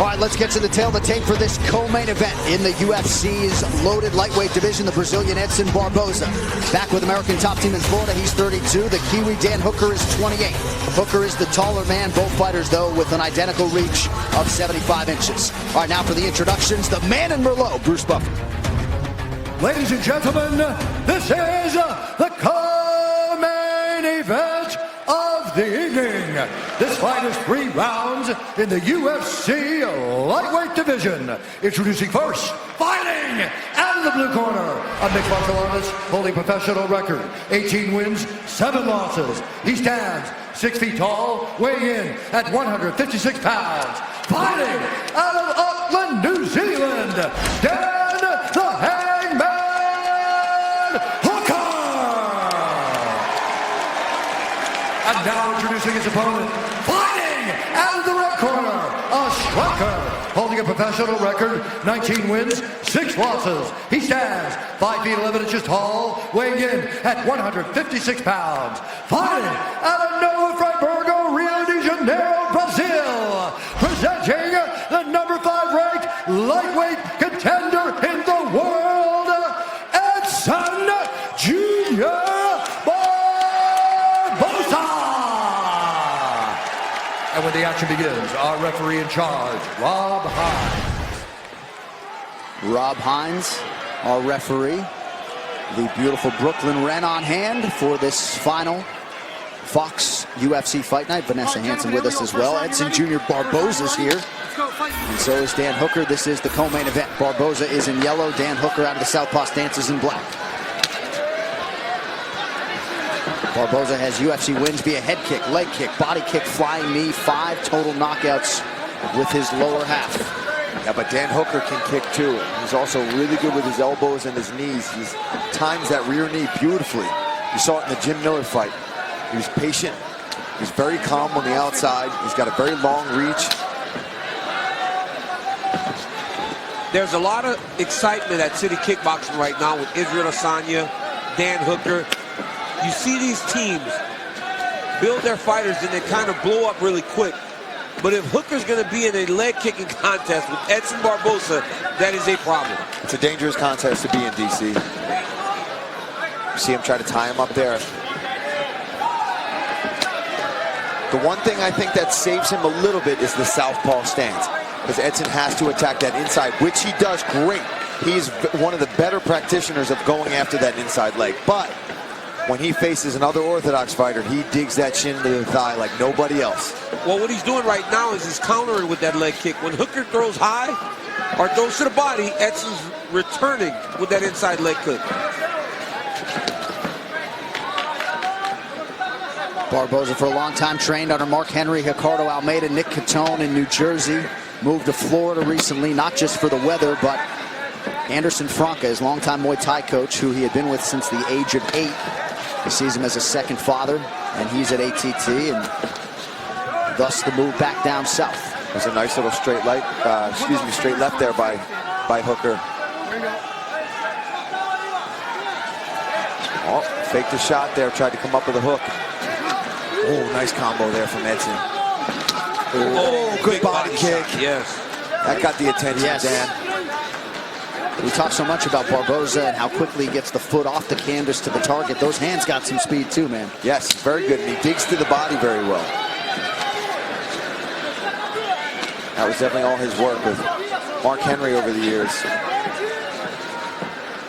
All right, let's get to the tail of the tape for this co-main event in the UFC's loaded lightweight division. The Brazilian Edson Barboza back with American top team in Florida. He's 32. The Kiwi Dan Hooker is 28. Hooker is the taller man. Both fighters, though, with an identical reach of 75 inches. All right, now for the introductions, the man in Merlot, Bruce Buffer. Ladies and gentlemen, this is the co-main event of the evening. This fight is 3 rounds in the UFC lightweight division. Introducing first, fighting out of the blue corner, a mixed martial artist holding professional record, 18 wins, 7 losses. He stands 6 feet tall, weighing in at 156 pounds. Fighting out of Auckland, New Zealand, Dan the Hangman Hooker! And now introducing his opponent, fighting out of the red corner, a striker holding a professional record, 19 wins, 6 losses. He stands 5 feet 11 inches tall, weighing in at 156 pounds. Fighting out of Nova Friburgo, Rio de Janeiro, Brazil, presenting the number 5 ranked lightweight contender in the world, Edson Jr. And when the action begins, our referee in charge, Rob Hines. Rob Hines, our referee. The beautiful Brooklyn Wren on hand for this final Fox UFC Fight Night. Vanessa Hansen with us as well. Edson Jr. Barboza's here. And so is Dan Hooker. This is the co-main event. Barboza is in yellow. Dan Hooker out of the Southpaw stance is in black. Barboza has UFC wins via head kick, leg kick, body kick, flying knee, 5 total knockouts with his lower half. Yeah, but Dan Hooker can kick too. He's also really good with his elbows and his knees. He times that rear knee beautifully. You saw it in the Jim Miller fight. He was patient. He's very calm on the outside. He's got a very long reach. There's a lot of excitement at City Kickboxing right now with Israel Adesanya, Dan Hooker. You see these teams build their fighters and they kind of blow up really quick. But if Hooker's going to be in a leg kicking contest with Edson Barboza, that is a problem. It's a dangerous contest to be in, DC. You see him try to tie him up there. The one thing I think that saves him a little bit is the southpaw stance, because Edson has to attack that inside, which he does great. He's one of the better practitioners of going after that inside leg. But when he faces another orthodox fighter, he digs that shin into the thigh like nobody else. Well, what he's doing right now is he's countering with that leg kick. When Hooker throws high or throws to the body, Edson's returning with that inside leg kick. Barboza for a long time trained under Mark Henry, Ricardo Almeida, Nick Catone in New Jersey. Moved to Florida recently, not just for the weather, but Anderson Franca, his longtime Muay Thai coach, who he had been with since the age of 8. He sees him as a second father, and he's at ATT, and thus the move back down south. There's a nice little straight straight left there by Hooker. Oh, faked the shot there, tried to come up with a hook. Oh, nice combo there from Edson. Oh, good body kick. Yes. That got the attention, Yes. Dan. We talk so much about Barboza and how quickly he gets the foot off the canvas to the target. Those hands got some speed too, man. Yes, very good. And he digs to the body very well. That was definitely all his work with Mark Henry over the years.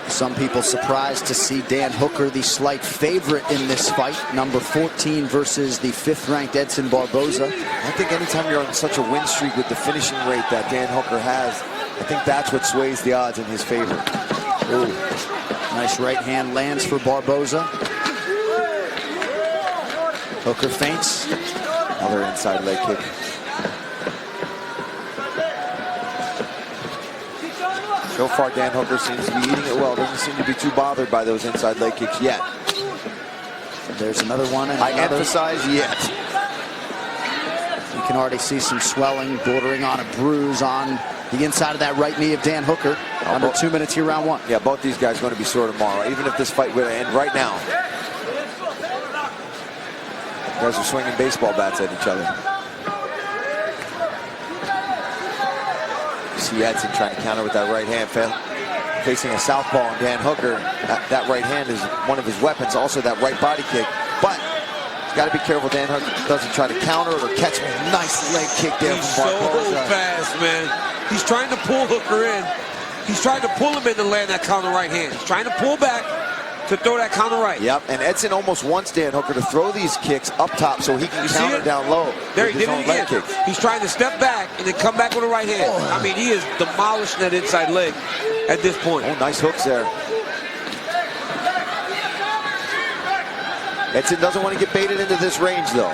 Some people surprised to see Dan Hooker the slight favorite in this fight. Number 14 versus the 5th-ranked Edson Barboza. I think anytime you're on such a win streak with the finishing rate that Dan Hooker has, I think that's what sways the odds in his favor. Ooh. Nice right hand lands for Barboza. Hooker feints. Another inside leg kick. So far, Dan Hooker seems to be eating it well. Doesn't seem to be too bothered by those inside leg kicks yet. There's another one. And I another. emphasize yet. You can already see some swelling bordering on a bruise on the inside of that right knee of Dan Hooker. Under 2 minutes here, round 1. Yeah, both these guys are going to be sore tomorrow, even if this fight were to end right now. Guys are swinging baseball bats at each other. see Edson trying to counter with that right hand. Facing a southpaw and Dan Hooker. That right hand is one of his weapons. Also that right body kick. But he's got to be careful Dan Hooker doesn't try to counter it or catch him. Nice leg kick there from Barboza. So fast, man. He's trying to pull Hooker in. He's trying to pull him in to land that counter right hand. He's trying to pull back to throw that counter right. Yep, and Edson almost wants Dan Hooker to throw these kicks up top so he can counter down low. There he did it again. He's trying to step back and then come back with a right hand. I mean, he is demolishing that inside leg at this point. Oh, nice hooks there. Edson doesn't want to get baited into this range, though.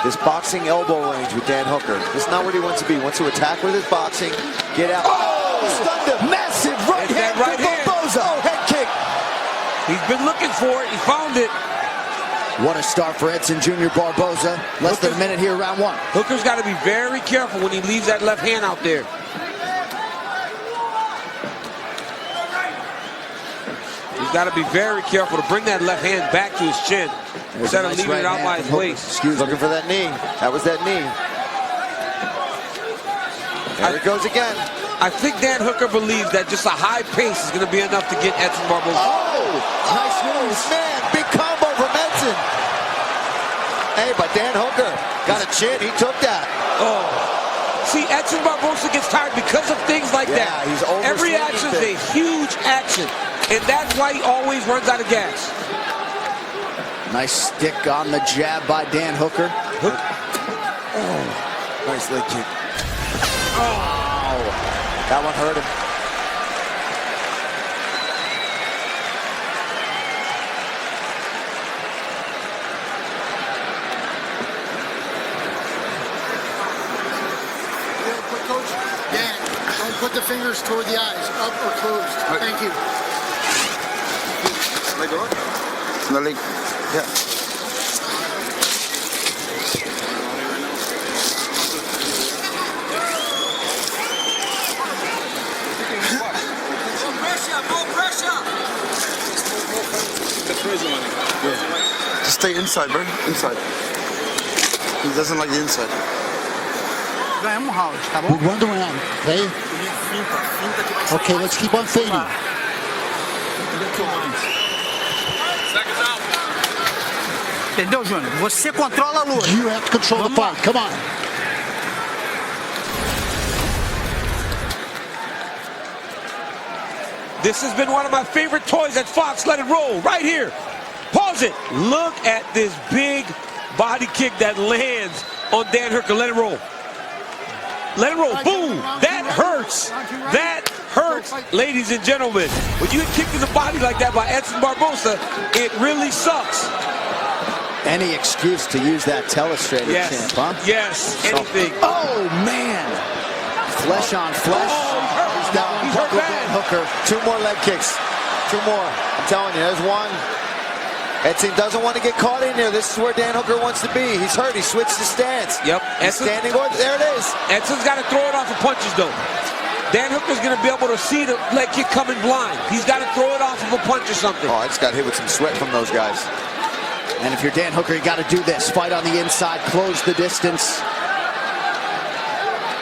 This boxing elbow range with Dan Hooker. This is not where he wants to be. He wants to attack with his boxing, get out. Oh, stunned him. Massive right hand right from Barboza. Oh, head kick. He's been looking for it. He found it. What a start for Edson Jr. Barboza. Less than a minute here, round one. Hooker's got to be very careful when he leaves that left hand out there. He's got to be very careful to bring that left hand back to his chin instead of leaving it out by his waist. Looking for that knee. That was that knee. There it goes again. I think Dan Hooker believes that just a high pace is going to be enough to get Edson Barboza. Oh, nice moves, man. Big combo from Edson. Hey, but Dan Hooker got a chin. He took that. Oh. See, Edson Barboza gets tired because of things like that. He's Every action is a huge action, and that's why he always runs out of gas. Nice stick on the jab by Dan Hooker. Oh, nice leg kick. Oh. That one hurt him. Real quick, Coach. Dan, don't put the fingers toward the eyes, up or closed. Thank you. Leg or what? The leg. Yeah. Just stay inside, bro. Inside. He doesn't like the inside. Ganhamos um round, tá bom? We won the round, okay? Okay, let's keep on fading. Entendeu, Júnior? Você controla a luta. You have to control the fight. Come on. This has been one of my favorite toys at Fox. Let it roll right here. Pause it. Look at this big body kick that lands on Dan Hooker. Let it roll. Let it roll. Boom. That hurts. That hurts, ladies and gentlemen. When you get kicked in the body like that by Edson Barboza, it really sucks. Any excuse to use that telestrator, champ, huh? Yes, anything. Oh, man. Flesh on flesh. He's That one hurt buckled bad. Dan Hooker. 2 more leg kicks. 2 more. I'm telling you, there's one. Edson doesn't want to get caught in there. This is where Dan Hooker wants to be. He's hurt. He switched his stance. Yep. He's standing over. There it is. Edson's got to throw it off of punches, though. Dan Hooker's going to be able to see the leg kick coming blind. He's got to throw it off of a punch or something. Oh, I just got hit with some sweat from those guys. And if you're Dan Hooker, you got to do this. Fight on the inside, close the distance.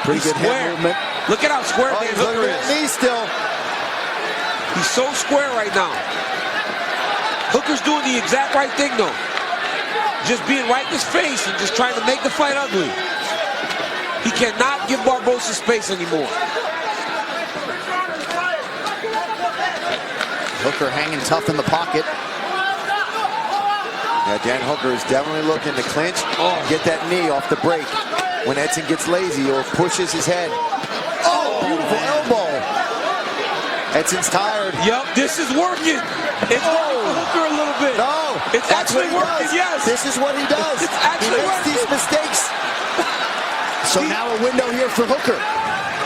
Pretty good head movement. Look at how square Dan He's Hooker looking at is. me still. He's so square right now. Hooker's doing the exact right thing, though. Just being right in his face and just trying to make the fight ugly. He cannot give Barboza space anymore. Hooker hanging tough in the pocket. Yeah, Dan Hooker is definitely looking to clinch and get that knee off the break when Edson gets lazy or pushes his head. Oh, beautiful elbow. Edson's tired. Yep, this is working. It's working for Hooker a little bit. No, It's actually working, yes. This is what he does. It's actually he makes these mistakes. So now a window here for Hooker.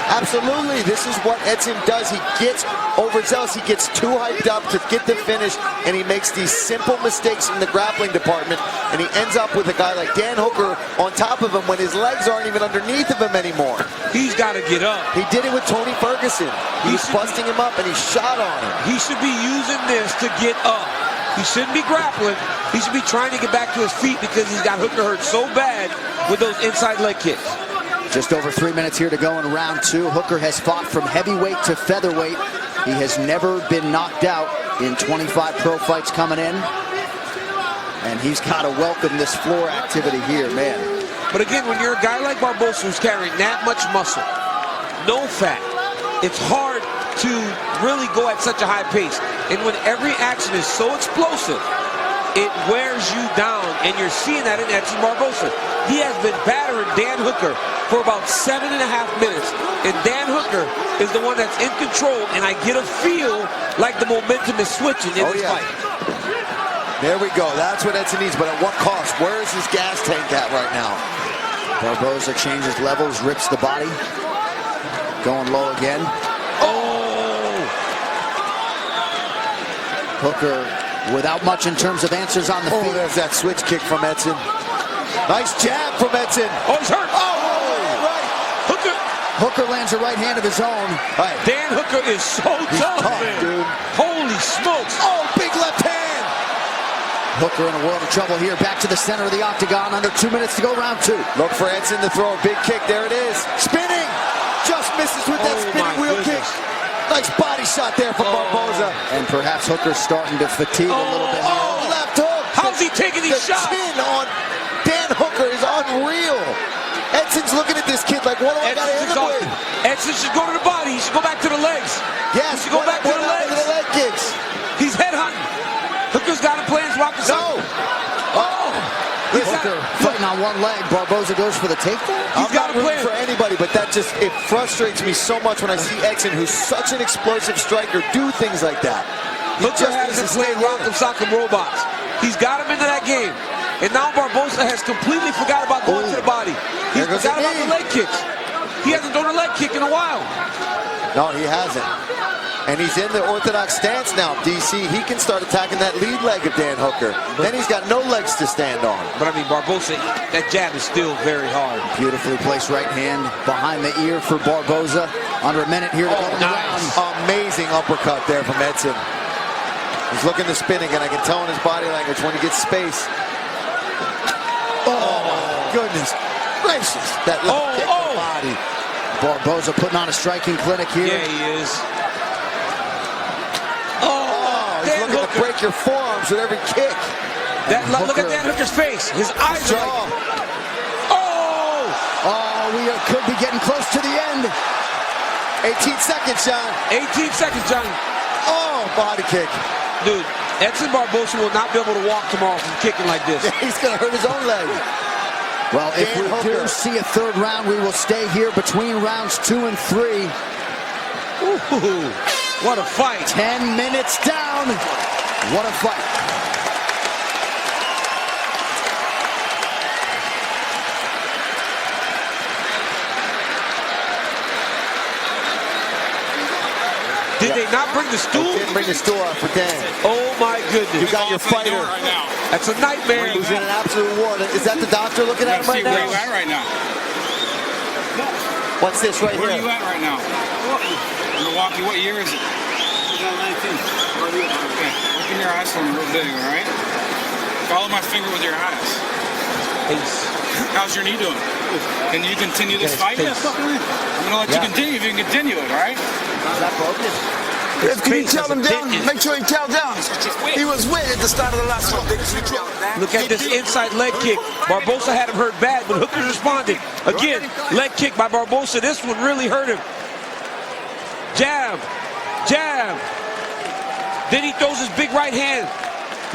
Absolutely, this is what Edson does. He gets overzealous. He gets too hyped up to get the finish, and he makes these simple mistakes in the grappling department, and he ends up with a guy like Dan Hooker on top of him when his legs aren't even underneath of him anymore. He's got to get up. He did it with Tony Ferguson. He was busting him up, and he shot on him. He should be using this to get up. He shouldn't be grappling. He should be trying to get back to his feet because he's got Hooker hurt so bad with those inside leg kicks. Just over 3 minutes here to go in round 2. Hooker has fought from heavyweight to featherweight. He has never been knocked out in 25 pro fights coming in. And he's got to welcome this floor activity here, man. But again, when you're a guy like Barboza who's carrying that much muscle, no fat, it's hard to really go at such a high pace. And when every action is so explosive, it wears you down, and you're seeing that in Edson Barboza. He has been battering Dan Hooker for about 7.5 minutes, and Dan Hooker is the one that's in control, and I get a feel like the momentum is switching in this fight. There we go. That's what Edson needs, but at what cost? Where is his gas tank at right now? Barboza changes levels, rips the body. Going low again. Oh! Hooker without much in terms of answers on the feet. There's that switch kick from Edson. Nice jab from Edson. Oh, he's hurt. Right. Hooker lands a right hand of his own. Right. Dan Hooker is so tough, man. Dude. Holy smokes. Oh, big left hand. Hooker in a world of trouble here. Back to the center of the octagon. Under 2 minutes to go, round 2. Look for Edson to throw a big kick. There it is. Spinning. Just misses with that spinning wheel kick. Nice body shot there from Barboza. And perhaps Hooker's starting to fatigue a little bit. Left hook. How's he taking these shots? The chin on Dan Hooker is unreal. Edson's looking at this kid like, what do I got to hit him with? Edson should go to the body. He should go back to the legs. Yes, he should go back to the legs. The leg kicks. He's headhunting. Hooker's got a plan. No. Hooker fighting on one leg. Barboza goes for the takedown. I'm not rooting for anybody, but that just, it frustrates me so much when I see Edson, who's such an explosive striker, do things like that. Hooker hasn't played Rock'em Sock'em Robots. He's got him into that game. And now Barboza has completely forgot about going to the body. He's forgot about the leg kicks. He hasn't done a leg kick in a while. No, he hasn't. And he's in the orthodox stance now, DC. He can start attacking that lead leg of Dan Hooker. Then he's got no legs to stand on. But I mean, Barboza, that jab is still very hard. Beautifully placed right hand behind the ear for Barboza. Under a minute here to go in the round. Amazing uppercut there from Edson. He's looking to spin again. I can tell in his body language when he gets space. Oh, my goodness gracious. That left kick to the body. Barboza putting on a striking clinic here. Yeah, he is. He's looking to break your forearms with every kick. Look at Dan Hooker's face. His eyes are like... We could be getting close to the end. 18 seconds, John. 18 seconds, John. Body kick. Dude, Edson Barboza will not be able to walk tomorrow from kicking like this. He's going to hurt his own leg. Well, if we do see a third round, we will stay here between rounds 2 and 3. Ooh, what a fight. 10 minutes down. What a fight. Did they not bring the stool? They didn't bring the stool out for Dan. Oh my goodness. You got your fighter. Right now. That's a nightmare. He's in an absolute war. Is that the doctor looking at him right now? Where you at right now? What's this right Where here? are you at right now? Milwaukee, what year is it? 2019. Okay, open your eyes for me real big, all right? Follow my finger with your eyes. How's your knee doing? Can you continue this fight? I'm going to let you continue if you can continue it, all right? Is that broken? Can you tell him down? Make sure he tell down. He was wet at the start of the last one. Look at this inside leg kick. Barboza had him hurt bad, but Hooker responded. Again, leg kick by Barboza. This one really hurt him. Jab. Jab. Then he throws his big right hand.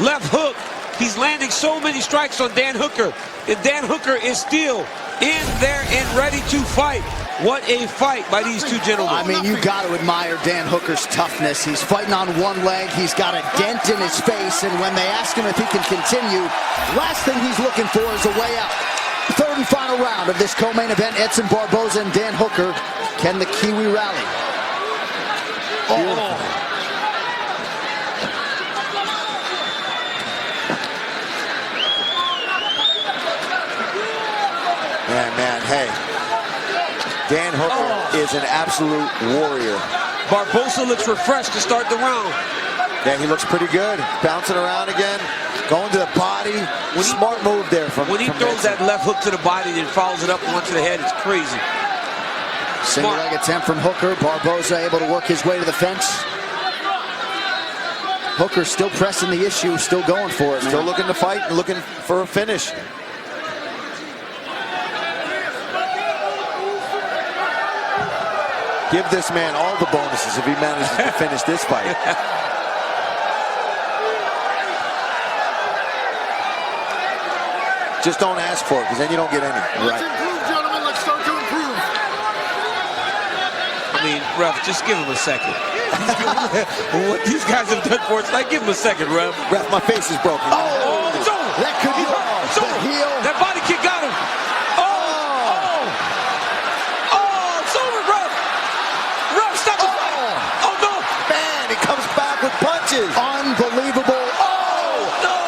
Left hook. He's landing so many strikes on Dan Hooker. And Dan Hooker is still in there and ready to fight. What a fight by these two gentlemen. I mean, you got to admire Dan Hooker's toughness. He's fighting on one leg. He's got a dent in his face. And when they ask him if he can continue, last thing he's looking for is a way out. Third and final round of this co-main event, Edson Barboza and Dan Hooker. Can the Kiwi rally? Man, hey. Dan Hooker is an absolute warrior. Barboza looks refreshed to start the round. Yeah, he looks pretty good. Bouncing around again. Going to the body. Smart move there from When he from throws Edson. that left hook to the body and follows it up onto the head, it's crazy. Single leg attempt from Hooker. Barboza able to work his way to the fence. Hooker still pressing the issue, still going for it. Still Man. looking to fight and looking for a finish. Give this man all the bonuses if he manages to finish this fight. Just don't ask for it, because then you don't get any. Let's improve, gentlemen. Let's start to improve. I mean, ref, just give him a second. What these guys have done for us, like, give him a second, ref. Ref, my face is broken. Oh, it's over. That could be It's over. the heel. That body kick got him. Oh, it's over, ref. Ref, stop the fight. Oh, no. Man, he comes back with punches. Unbelievable. No.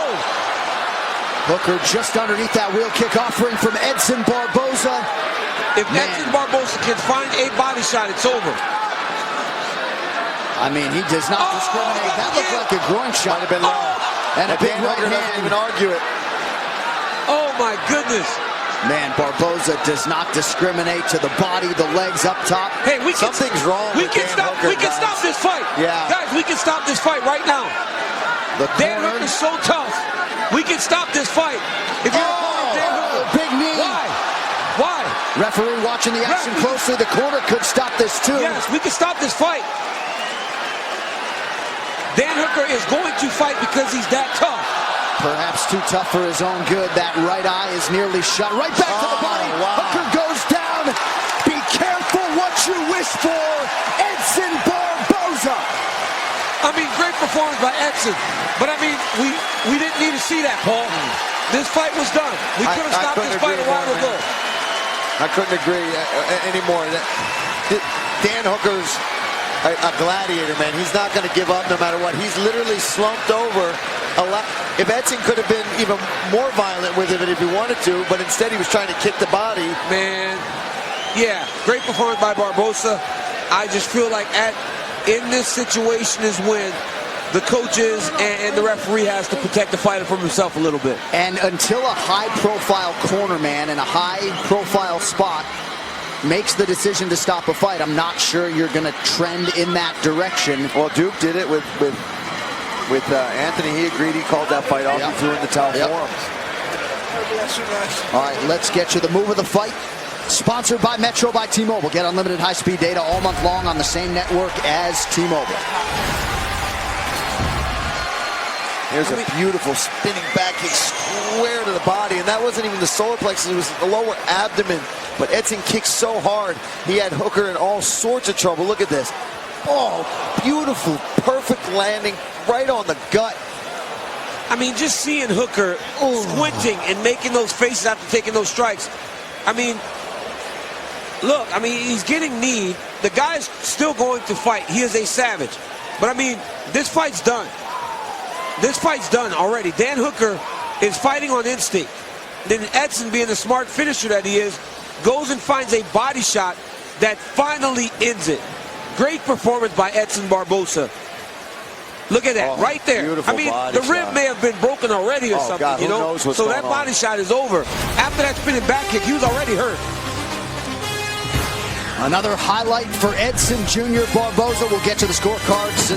Hooker just underneath that wheel kick, offering from Edson Barboza. If Edson Barboza can find a body shot, it's over. I mean, he does not discriminate. That looked like a groin shot. Might have been low. And a big Dan right Hooker doesn't hand. even argue it. Oh, my goodness. Man, Barboza does not discriminate to the body, the legs up top. Hey, Something's wrong We with can Dan stop. Hooker, We can guys. stop this fight. Yeah. Guys, we can stop this fight right now. The Dan corner. Hooker's so tough. We can stop this fight. If you're a fan of Dan Hooker, Big knee. why? Referee watching the action Ref, closely. The corner could stop this too. Yes, we can stop this fight. Dan Hooker is going to fight because he's that tough. Perhaps too tough for his own good. That right eye is nearly shut. Right back to the body. Wow. Hooker goes down. Be careful what you wish for. Edson Barboza. I mean, great performance by Edson. But I mean, we didn't need to see that, Paul. This fight was done. We could have stopped this fight a while ago. I couldn't agree anymore. Dan Hooker's a gladiator, man. He's not going to give up no matter what. He's literally slumped over. If Edson could have been even more violent with it if he wanted to, but instead he was trying to kick the body. Man, yeah, great performance by Barboza. I just feel like in this situation is when the coaches and the referee has to protect the fighter from himself a little bit. And until a high-profile corner man in a high-profile spot makes the decision to stop a fight, I'm not sure you're going to trend in that direction. Well, Duke did it with Anthony. He agreed. He called that fight off. Yep. He threw in the towel Yep. for him. All right, let's get you the move of the fight. Sponsored by Metro by T-Mobile. Get unlimited high-speed data all month long on the same network as T-Mobile. Here's a beautiful spinning back kick square to the body, and that wasn't even the solar plexus, it was the lower abdomen. But Edson kicked so hard, he had Hooker in all sorts of trouble. Look at this. Oh, beautiful, perfect landing right on the gut. I mean, just seeing Hooker squinting and making those faces after taking those strikes. I mean, look, I mean, he's getting kneed. The guy's still going to fight. He is a savage. But, I mean, this fight's done. This fight's done already. Dan Hooker is fighting on instinct. Then Edson, being the smart finisher that he is, goes and finds a body shot that finally ends it. Great performance by Edson Barboza. Look at that, right there. beautiful I mean, body the rib shot. may have been broken already or something, God, you who know? knows what's So going that on. body shot is over. After that spinning back kick, he was already hurt. Another highlight for Edson Jr. Barboza. We'll get to the scorecards.